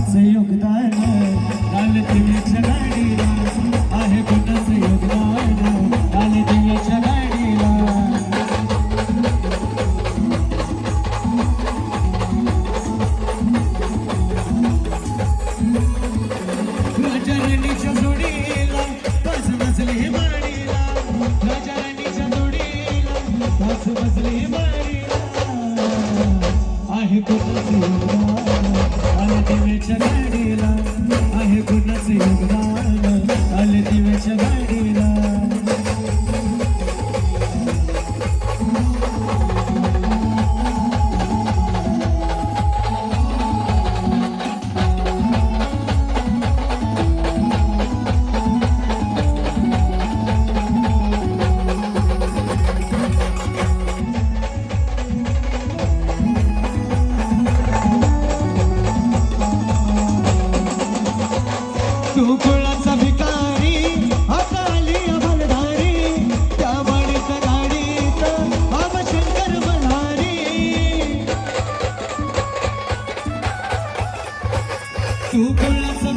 कोणाचं योगदान लाल दिव्याच्या गाडीला आहे कोणाचं योगदान लाल दिव्याच्या गाडीला राजा राणीच्या जोडीला पाच मजली माडीला राजा राणीच्या जोडीला पाच मजली माडीला आहे कोणाचं योगदान लाल दिव्याच्या गाडीला आहे कोणाचं योगदान लाल दिव्याच्या गाडीला तू कुळाचा भिकारी हाताली अमलधारी त्या बळीत गाडीत आमशंकर मल्हारी तू कुळाचा